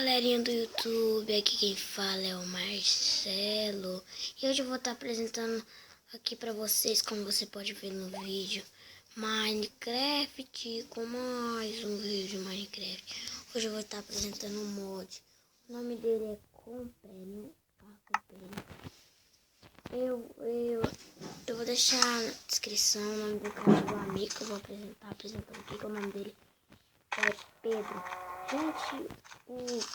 galerinha do YouTube, aqui quem fala é o Marcelo. E hoje eu vou estar apresentando aqui pra vocês, como você pode ver no vídeo, Minecraft, com mais um vídeo de Minecraft. Hoje eu vou estar apresentando um mod. O nome dele é Companion. Eu vou deixar na descrição o nome do canal do amigo que eu vou apresentando aqui, que o nome dele é Pedro. Gente,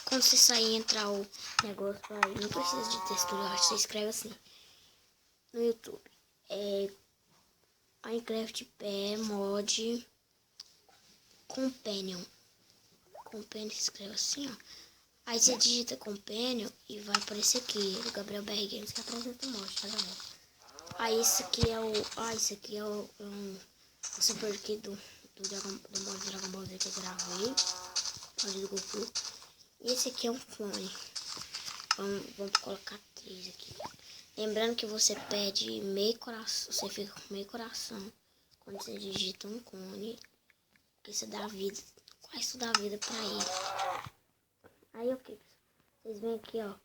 quando você sair e entrar o negócio aí, não precisa de textura, eu acho que você escreve assim no YouTube. Minecraft mod Companion. Companion se escreve assim, ó. Aí você digita Companion e vai aparecer aqui, o Gabriel BR Games que apresenta o mod, tá galera? Aí isso aqui é o super aqui do mod Dragon Ball Z que eu gravei. Do Goku. E esse aqui é um clone. Vamos colocar 3 aqui. Lembrando que você pede meio coração. Você fica com meio coração quando você digita um clone. Porque você dá vida. Quase dá vida pra ele. Aí o que? Vocês vêm aqui, ó.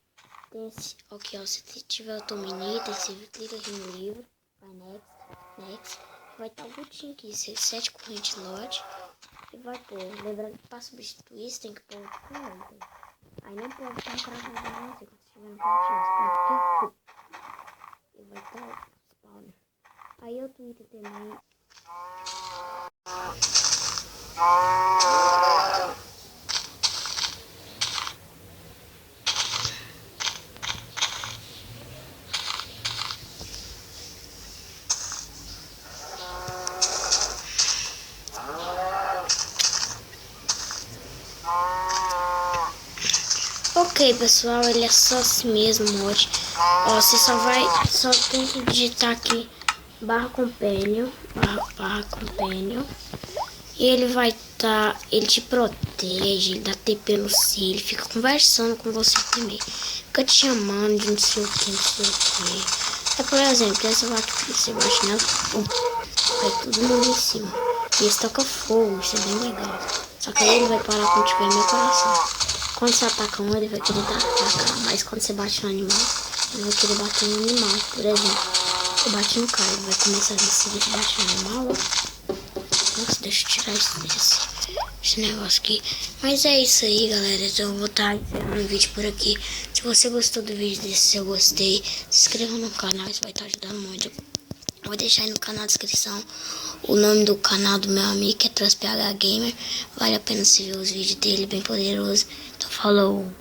Tem esse. Aqui, ó. Se tiver o Tominita, você clica aqui no livro. Vai next. Vai estar o botão aqui. 7 correntes lote. E vai pôr, lembrando que para substituir você tem que pôr outro comando. Aí não pode estar cravado não, quando estiver no cantinho, e vai estar spawner. Aí o Twitter também. Ok, pessoal, ele é só assim mesmo, mod. Ó, você só tem que digitar aqui /companion, e ele vai estar, ele te protege, ele dá TP no si, ele fica conversando com você primeiro, fica te chamando de não sei o que, não sei o que. Por exemplo, essa vaca que você bate nela, vai todo mundo em cima. E esse toca fogo, isso é bem legal. Só que aí ele vai parar quando tiver meu coração. Quando você ataca um, ele vai querer atacar, mas quando você bate no animal, ele vai querer bater no animal. Por exemplo, eu bati no cara, ele vai começar a decidir que bate no animal, ó. Nossa, deixa eu tirar esse negócio aqui. Mas é isso aí, galera. Então eu vou estar encerrando o vídeo por aqui. Se você gostou do vídeo desse, se eu gostei, se inscreva no canal, isso vai estar ajudando muito. Vou deixar aí no canal na descrição o nome do canal do meu amigo, que é TransPH Gamer. Vale a pena você ver os vídeos dele, bem poderoso. Então falou!